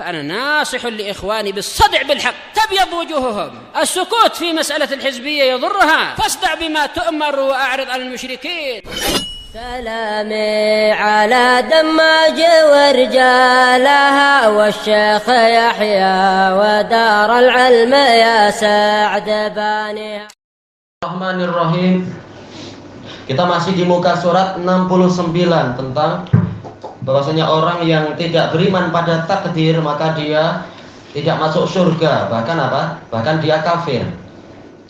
فأنا ناصح لإخواني بالصدع بالحق تبيض وجوههم. السكوت في مسألة الحزبية يضرها، فاصدع بما تؤمر وأعرض عن المشركين. سلامي على دماج ورجالها والشيخ يحيى ودار العلم يا سعد بانيها. Bismillahirrahmanirrahim. Kita masih di muka surat 69 tentang bahwasanya orang yang tidak beriman pada takdir maka dia tidak masuk surga, bahkan apa? Bahkan dia kafir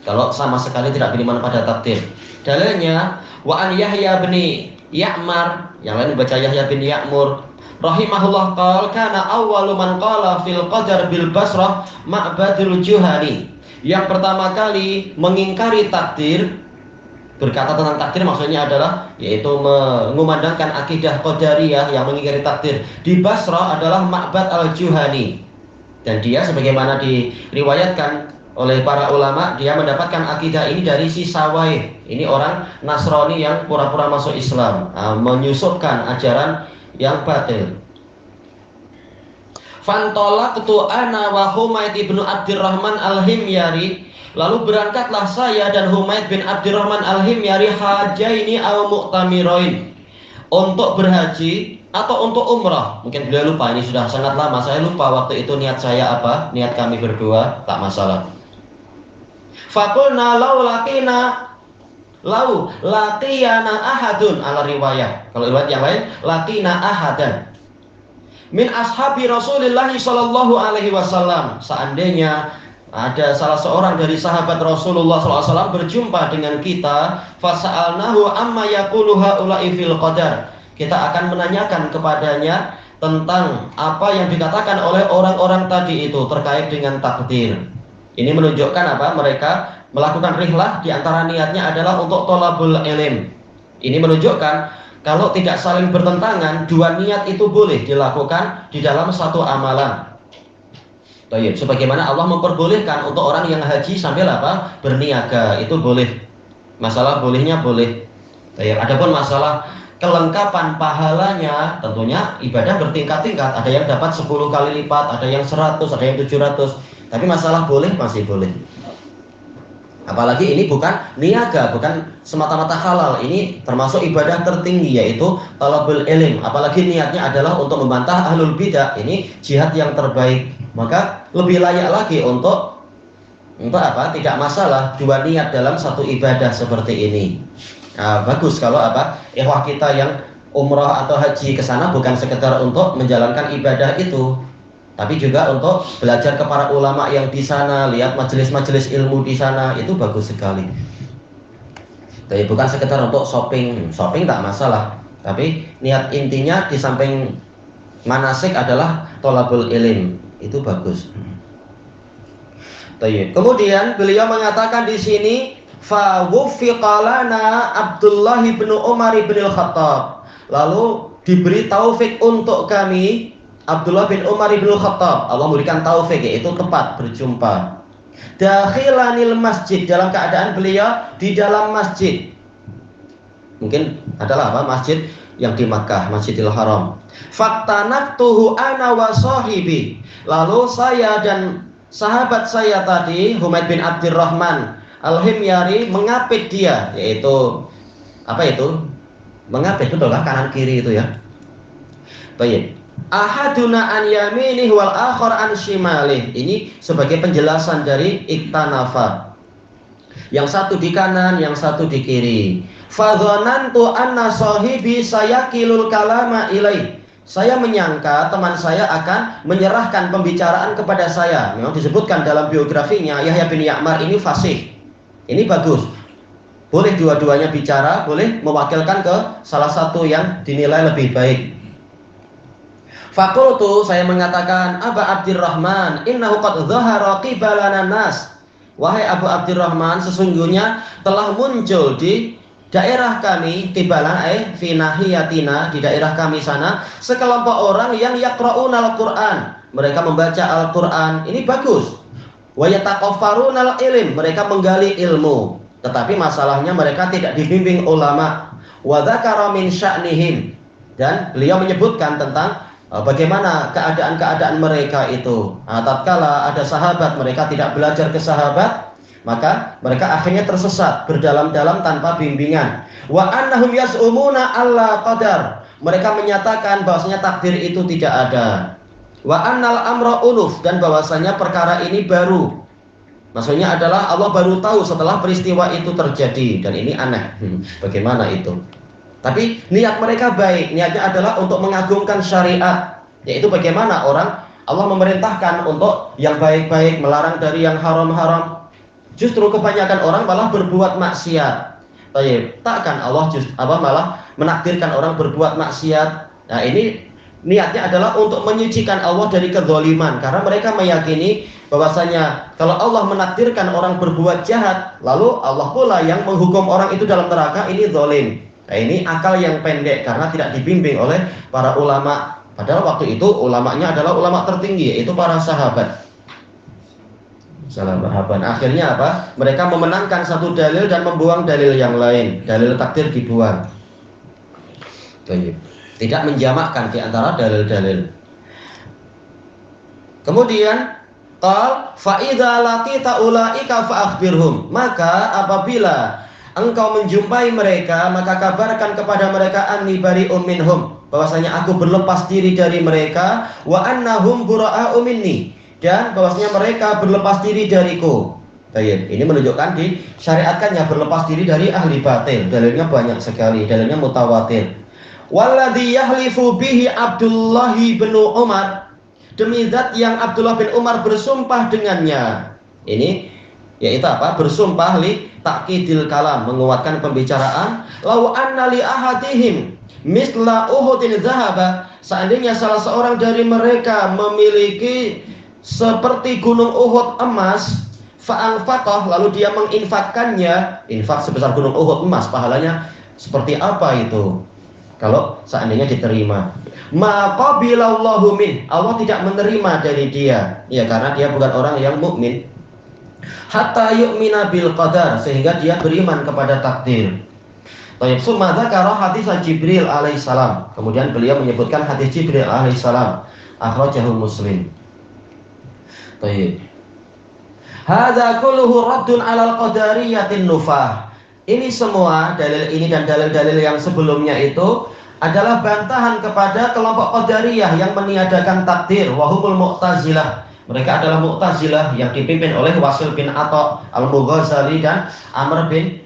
kalau sama sekali tidak beriman pada takdir. Dalilnya wa an Yahya bin Ya'mar, yang lain baca Yahya bin Ya'mur rahimahullah qala kana awwalu man qala fil qadar bil Basrah Ma'badul Juhani. Yang pertama kali mengingkari takdir, berkata tentang takdir maksudnya adalah yaitu mengumandangkan akidah Qadariyah yang mengingkari takdir di Basrah adalah Ma'bad al-Juhani. Dan dia sebagaimana diriwayatkan oleh para ulama, dia mendapatkan akidah ini dari si Sawaih. Ini orang Nasrani yang pura-pura masuk Islam, menyusupkan ajaran yang batil. Fantolaqtu ana wa Humaid ibnu Abdurrahman al-Himyari. Lalu berangkatlah saya dan Humaid bin Abdurrahman al-Himyari hajaini aw mu'tamiroin, untuk berhaji atau untuk umrah. Mungkin beliau lupa, ini sudah sangat lama, saya lupa waktu itu niat saya apa, niat kami berdua, tak masalah. Faqulna law laqiyana ahadun ala riwayah. Kalau riwayat yang lain laqina ahadan min ashabi Rasulullah sallallahu alaihi wasallam. Seandainya ada salah seorang dari sahabat Rasulullah SAW berjumpa dengan kita, fasa'alnahu amma yaqulu haula'i fil qadar. Kita akan menanyakan kepadanya tentang apa yang dikatakan oleh orang-orang tadi itu terkait dengan takdir. Ini menunjukkan apa? Mereka melakukan rihlah, di antara niatnya adalah untuk thalabul ilm. Ini menunjukkan kalau tidak saling bertentangan, dua niat itu boleh dilakukan di dalam satu amalan. Baik, sebagaimana Allah memperbolehkan untuk orang yang haji sambil apa? Berniaga, itu boleh. Masalah bolehnya boleh. Baik, adapun masalah kelengkapan pahalanya, tentunya ibadah bertingkat-tingkat. Ada yang dapat 10 kali lipat, ada yang 100, ada yang 700. Tapi masalah boleh masih boleh. Apalagi ini bukan niaga, bukan semata-mata halal. Ini termasuk ibadah tertinggi, yaitu talabul ilm. Apalagi niatnya adalah untuk membantah ahlul bidah. Ini jihad yang terbaik. Maka lebih layak lagi untuk apa? Tidak masalah dua niat dalam satu ibadah seperti ini. Nah, bagus kalau apa? Ikhwah kita yang umrah atau haji ke sana bukan sekedar untuk menjalankan ibadah itu, tapi juga untuk belajar ke para ulama yang di sana, lihat majelis-majelis ilmu di sana, itu bagus sekali. Tapi bukan sekedar untuk shopping tak masalah. Tapi niat intinya di samping manasik adalah thalabul ilm, itu bagus. Kemudian beliau mengatakan di sini, fa wuffiqa lana Abdullah bin Umar bin al-Khattab. Lalu diberi taufik untuk kami Abdullah bin Umar bin Khattab. Allah memberikan taufik, yaitu tepat berjumpa. Dakhilanil masjid, dalam keadaan beliau di dalam masjid. Mungkin adalah apa? Masjid yang di Makkah, Masjidil Haram. Faktanaktuhu ana wa sahibi. Lalu saya dan sahabat saya tadi, Humaid bin Abdurrahman al-Himyari, mengapit dia, yaitu apa itu? Mengapit, betul lah, kanan kiri itu ya. Baik. Ahaduna an yaminih wal akhar an shimalih. Ini sebagai penjelasan dari iktanafa. Yang satu di kanan, yang satu di kiri. Fadhanantu anna sahibi sayakilul kalama ilaih. Saya menyangka teman saya akan menyerahkan pembicaraan kepada saya. Memang disebutkan dalam biografinya Yahya bin Ya'mar ini fasih. Ini bagus. Boleh dua-duanya bicara, boleh mewakilkan ke salah satu yang dinilai lebih baik. Fakultu, saya mengatakan, Aba Abdurrahman, innahu qad dhahara qibalana nas. Wahai Abu Abdurrahman, sesungguhnya telah muncul di daerah kami, qibalan fi nahiyatina, di daerah kami sana, sekelompok orang yang yaqra'unal Qur'an. Mereka membaca Al-Qur'an. Ini bagus. Wa yataqaffarunal ilm, mereka menggali ilmu. Tetapi masalahnya mereka tidak dibimbing ulama. Wa dzakara min sya'nihim, dan beliau menyebutkan tentang bagaimana keadaan-keadaan mereka itu. Tatkala ada sahabat mereka tidak belajar ke sahabat, maka mereka akhirnya tersesat, berdalam-dalam tanpa bimbingan. Wa annahum yas'umuna alla qadar. Mereka menyatakan bahwasanya takdir itu tidak ada. Wa annal amra unuf, dan bahwasanya perkara ini baru. Maksudnya adalah Allah baru tahu setelah peristiwa itu terjadi, dan ini aneh. Bagaimana itu? Tapi niat mereka baik, niatnya adalah untuk mengagungkan syariat, yaitu bagaimana Allah memerintahkan untuk yang baik-baik, melarang dari yang haram-haram. Justru kebanyakan orang malah berbuat maksiat. Takkan Allah malah menakdirkan orang berbuat maksiat. Nah, ini niatnya adalah untuk menyucikan Allah dari kezaliman, karena mereka meyakini bahwasanya kalau Allah menakdirkan orang berbuat jahat, lalu Allah pula yang menghukum orang itu dalam neraka, ini zalim. Nah, ini akal yang pendek karena tidak dibimbing oleh para ulama. Padahal waktu itu ulamanya adalah ulama tertinggi, yaitu para sahabat. Akhirnya apa? Mereka memenangkan satu dalil dan membuang dalil yang lain. Dalil takdir dibuang. Tidak menjamakkan di antara dalil-dalil. Kemudian qal fa idza laqita ulaika fa akhbirhum. Maka apabila engkau menjumpai mereka, maka kabarkan kepada mereka anni bari'um minhum, bahwasanya aku berlepas diri dari mereka, wa annahum bura'a'u minni, dan bahwasanya mereka berlepas diri dariku. Ini menunjukkan disyariatkannya berlepas diri dari ahli batil. Dalilnya banyak sekali, dalilnya mutawatir. Walladzi yahlifu bihi Abdullah bin Umar, demi zat yang Abdullah bin Umar bersumpah dengannya. Ini yaitu apa? Bersumpah li ta'kidil kalam, menguatkan pembicaraan. Lau anna li ahadihim misla uhudin zahaba, seandainya salah seorang dari mereka memiliki seperti gunung Uhud emas, fa'anfaqah, lalu dia menginfakkannya. Infak sebesar gunung Uhud emas, pahalanya seperti apa itu kalau seandainya diterima? Ma qabilallahu min, Allah tidak menerima dari dia, ya karena dia bukan orang yang mukmin. Hatta yu'mina bil qadar, sehingga dia beriman kepada takdir. Baik, summa dzakara hadis Jibril alaihissalam. Kemudian beliau menyebutkan hadis Jibril alaihissalam, akhrajahu Muslim. Baik. Hadza kulluhu raddun 'alal qadariyatin nufah. Ini semua dalil ini dan dalil-dalil yang sebelumnya itu adalah bantahan kepada kelompok Qadariyah yang meniadakan takdir, wahumul Mu'tazilah. Mereka adalah Mu'tazilah yang dipimpin oleh Wasil bin Atha Al-Mughazali dan Amr bin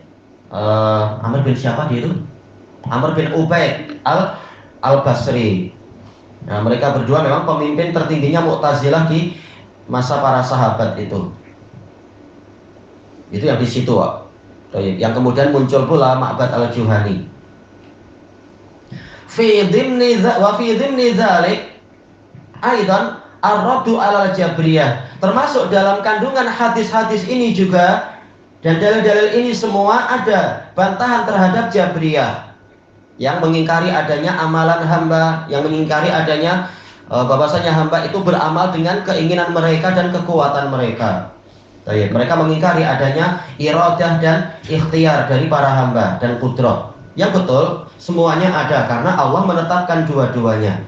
siapa dia itu? Amr bin Ubaid Al-Basri. Nah, mereka berdua memang pemimpin tertingginya Mu'tazilah di masa para sahabat itu. Itu yang di situ, yang kemudian muncul pula Ma'bad Al-Juhani. Fi dhimni dzalik aidan ar-raddu 'alal jabriyah. Termasuk dalam kandungan hadis-hadis ini juga dan dalil-dalil ini semua ada bantahan terhadap Jabriyah yang mengingkari adanya amalan hamba, yang mengingkari adanya bahwasanya hamba itu beramal dengan keinginan mereka dan kekuatan mereka. Mereka mengingkari adanya iradah dan ikhtiar dari para hamba dan qudrah. Yang betul semuanya ada karena Allah menetapkan dua-duanya.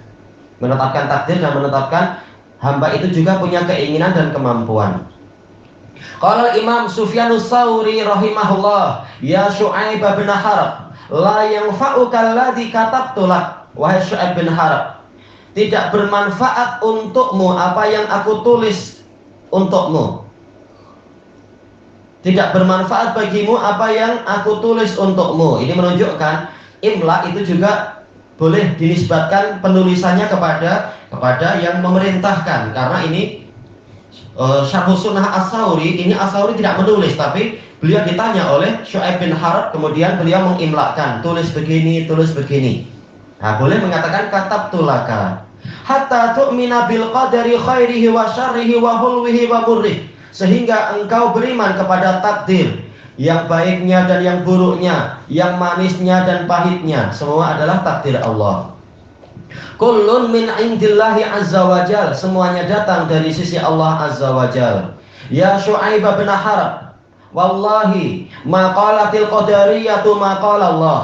Menetapkan takdir dan menetapkan hamba itu juga punya keinginan dan kemampuan. Qala Imam Sufyanus Tsauri rahimahullah, ya Syu'aib bin Harb, la yanfa'uka alladhi katabtu lak, wahai Syu'aib bin Harb, tidak bermanfaat untukmu apa yang aku tulis untukmu. Tidak bermanfaat bagimu apa yang aku tulis untukmu. Ini menunjukkan imla itu juga boleh dinisbatkan penulisannya kepada yang memerintahkan, karena ini Syarh Sunnah As-Tsauri, ini As-Tsauri tidak menulis, tapi beliau ditanya oleh Syu'aib bin Harb, kemudian beliau mengimlakan, tulis begini, tulis begini. Nah, boleh mengatakan katabtu laka hatta tu'mina bil qadari khairihi wa syarrihi wa hulwihi wa murrih, sehingga engkau beriman kepada takdir, yang baiknya dan yang buruknya, yang manisnya dan pahitnya, semua adalah takdir Allah. Kullun min indillahi azza wa jal, semuanya datang dari sisi Allah azza wa jal. Ya Syu'aib bin Harb, wallahi ma qalatil qadariyatu ma qala Allah.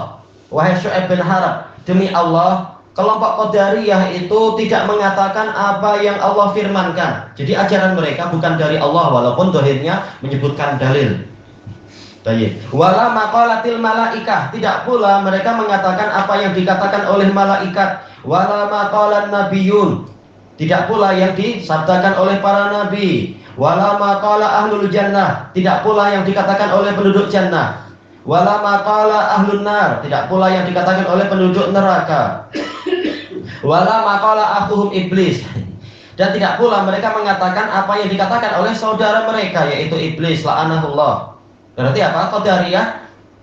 Wahai Syu'aib bin Harb, demi Allah, kelompok Qadariyah itu tidak mengatakan apa yang Allah firmankan. Jadi ajaran mereka bukan dari Allah walaupun dohirnya menyebutkan dalil. Baik. Wala maqalatil malaikah, tidak pula mereka mengatakan apa yang dikatakan oleh malaikat. Wala maqalan nabiyun, tidak pula yang disabdakan oleh para nabi. Wala maqala ahlul jannah, tidak pula yang dikatakan oleh penduduk jannah. Wala maqala ahlun nar, tidak pula yang dikatakan oleh penduduk neraka. Wala maqala akhuhum iblis, dan tidak pula mereka mengatakan apa yang dikatakan oleh saudara mereka yaitu iblis la'anahullah. Berarti apa? Qadariyah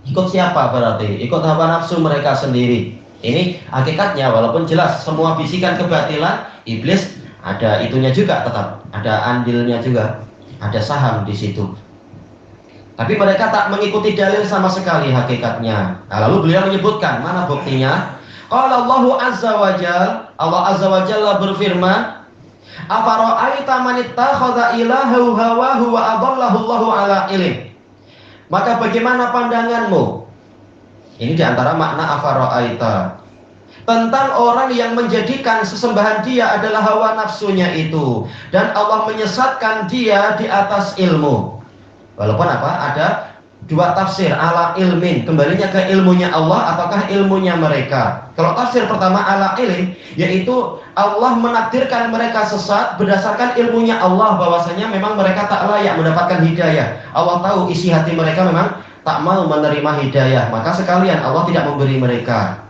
ikut siapa berarti? Ikut hawa nafsu mereka sendiri. Ini hakikatnya, walaupun jelas semua bisikan kebatilan, iblis ada itunya juga, tetap ada andilnya juga, ada saham di situ. Tapi mereka tak mengikuti dalil sama sekali hakikatnya. Nah, lalu beliau menyebutkan, mana buktinya? Qala Allahu azza wa jalla, Allah azza wa jalla berfirman, afara'aita man ittakhadha ilahahu hawahu wa adallahu Allahu ala ilm. Maka bagaimana pandanganmu? Ini diantara makna afara'aita, tentang orang yang menjadikan sesembahan dia adalah hawa nafsunya itu, dan Allah menyesatkan dia di atas ilmu. Walaupun apa? Ada dua tafsir, ala ilmin, kembalinya ke ilmunya Allah ataukah ilmunya mereka. Kalau tafsir pertama ala ilm, yaitu Allah menakdirkan mereka sesat berdasarkan ilmunya Allah, bahwasanya memang mereka tak layak mendapatkan hidayah. Allah tahu isi hati mereka memang tak mau menerima hidayah, maka sekalian Allah tidak memberi mereka.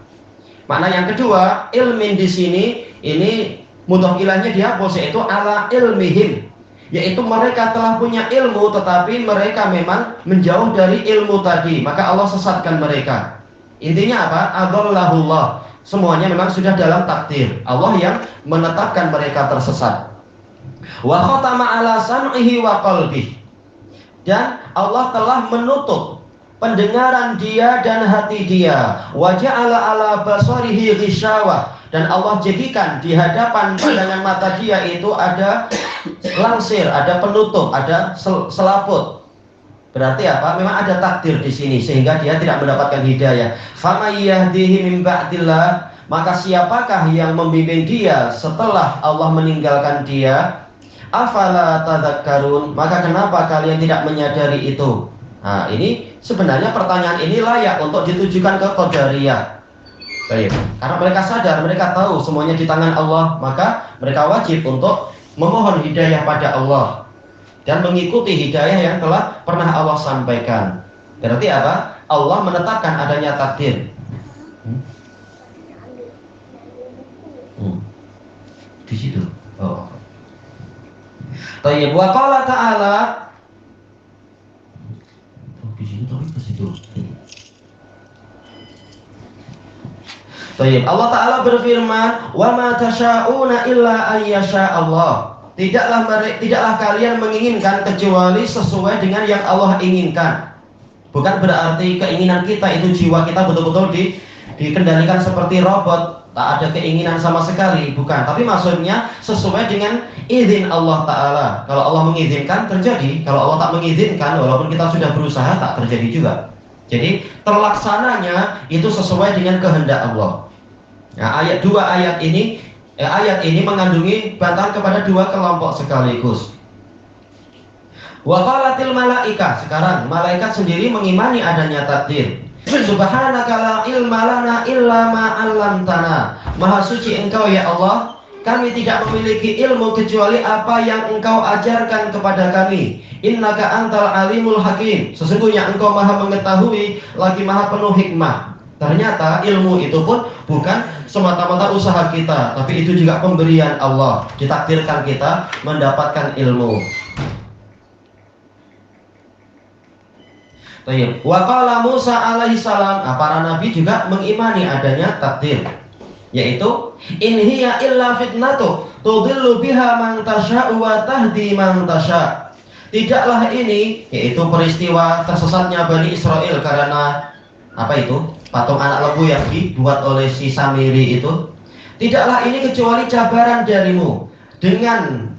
Makna yang kedua, ilmin di sini ini mudhof ilahnya dihapus, yaitu ala ilmihim, yaitu mereka telah punya ilmu tetapi mereka memang menjauh dari ilmu tadi, maka Allah sesatkan mereka. Intinya apa? Adallahullah, semuanya memang sudah dalam takdir Allah yang menetapkan mereka tersesat. Wa khatama ala sam'ihi wa qalbihi, dan Allah telah menutup pendengaran dia dan hati dia. Wa ja'ala ala basarihi ghisyawah, dan Allah jadikan di hadapan pandangan mata dia itu ada langsir, ada penutup, ada selaput. Berarti apa? Memang ada takdir di sini sehingga dia tidak mendapatkan hidayah. Famay yahdihi min ba'dillah, maka siapakah yang membimbing dia setelah Allah meninggalkan dia? Afala tadzakkarun, maka kenapa kalian tidak menyadari itu? Nah, ini sebenarnya pertanyaan ini layak untuk ditujukan ke Qadariyah. Baik, karena mereka sadar, mereka tahu semuanya di tangan Allah, maka mereka wajib untuk memohon hidayah pada Allah dan mengikuti hidayah yang telah pernah Allah sampaikan. Berarti apa? Allah menetapkan adanya takdir. Di situ. Oh. Tayyib, wa qala ta'ala. Di sini tapi ke situ. Tayyib, Allah Ta'ala berfirman, wa ma tasha'una illa an yasha Allah. Tidaklah kalian menginginkan kecuali sesuai dengan yang Allah inginkan. Bukan berarti keinginan kita itu, jiwa kita betul-betul dikendalikan seperti robot, tak ada keinginan sama sekali, bukan. Tapi maksudnya sesuai dengan izin Allah Ta'ala. Kalau Allah mengizinkan terjadi, kalau Allah tak mengizinkan, walaupun kita sudah berusaha tak terjadi juga. Jadi terlaksananya itu sesuai dengan kehendak Allah. Nah, ayat ini mengandungi bantahan kepada dua kelompok sekaligus. Wa qalatil malaika, sekarang malaikat sendiri mengimani adanya takdir. Subhanaka la ilma lana illa ma 'allamtana. Maha suci Engkau ya Allah, kami tidak memiliki ilmu kecuali apa yang Engkau ajarkan kepada kami. Innaka antal alimul hakim. Sesungguhnya Engkau Maha mengetahui lagi Maha penuh hikmah. Ternyata ilmu itu pun bukan semata-mata usaha kita, tapi itu juga pemberian Allah. Ditakdirkan kita mendapatkan ilmu. Baik. Wa qala Musa alaihi salam, para nabi juga mengimani adanya takdir, yaitu in hiya illa fitnatu tudillu biha man tasya'u wa tahdi man tasya'. Tidaklah ini, yaitu peristiwa tersesatnya Bani Israel karena apa itu? Patung anak lembu yang dibuat oleh si Samiri itu. Tidaklah ini kecuali cabaran darimu. Dengan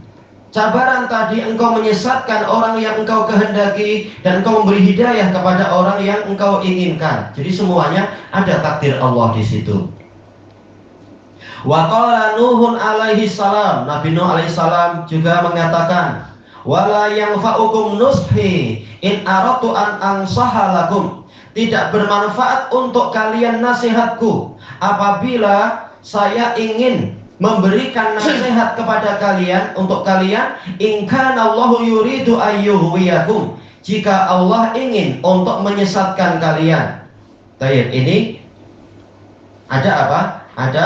cabaran tadi engkau menyesatkan orang yang engkau kehendaki, dan engkau memberi hidayah kepada orang yang engkau inginkan. Jadi semuanya ada takdir Allah di situ. Wa qala Nuhun alaihi salam, Nabi Nuh alaihi salam juga mengatakan, wala yanfa'ukum nushi in aradtu an ansaha lakum. Tidak bermanfaat untuk kalian nasihatku apabila saya ingin memberikan nasihat kepada kalian, untuk kalian, in kana Allahu yuridu ayyuhwiyakum, jika Allah ingin untuk menyesatkan kalian. Baik, ini ada apa? Ada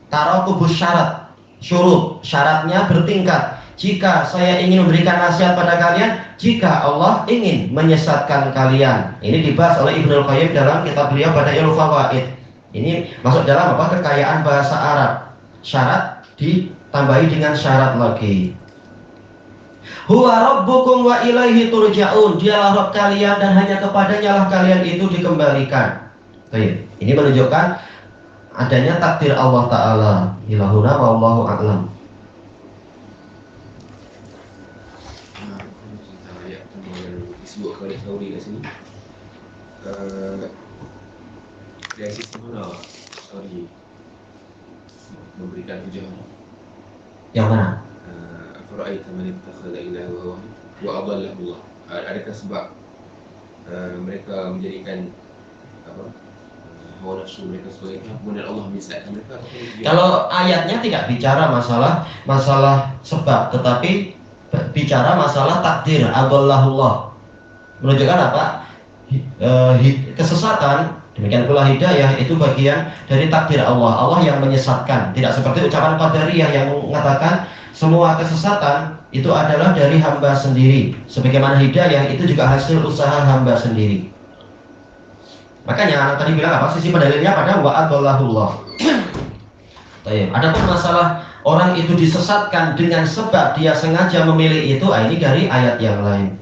tarakubus syarat, syurut, syaratnya bertingkat. Jika saya ingin memberikan nasihat pada kalian, jika Allah ingin menyesatkan kalian. Ini dibahas oleh Ibnul Qayyim dalam kitab beliau Bada'iul Fawaid. Ini masuk dalam apa? Kekayaan bahasa Arab. Syarat ditambahi dengan syarat lagi. Huwa rabbukum wa ilaihi turja'un. Dialah Rabb kalian dan hanya kepadanya lah kalian itu dikembalikan. Baik. Ini menunjukkan adanya takdir Allah Ta'ala. Ilahuna wallahu a'lam. Disebut kepada Saudi kat sini. Dari sisi mana Saudi memberikan hujah? Yang mana? Afara'aita man ittakhadha ilahahu wa adallahu Allah. Adakah sebab mereka menjadikan apa? Hawa nafsu mereka sebagai kemudian Allah menyesatkan mereka? Kalau ayatnya tidak bicara masalah sebab, tetapi bicara masalah takdir. Adallahullah menunjukkan apa? Kesesatan, demikian pula hidayah itu bagian dari takdir Allah. Allah yang menyesatkan. Tidak seperti ucapan Qadariyah yang mengatakan semua kesesatan itu adalah dari hamba sendiri, sebagaimana hidayah itu juga hasil usaha hamba sendiri. Makanya anak tadi bilang apa? Sisi pendalilnya pada wa'adallahullah. Adapun masalah orang itu disesatkan dengan sebab dia sengaja memilih itu, ini dari ayat yang lain.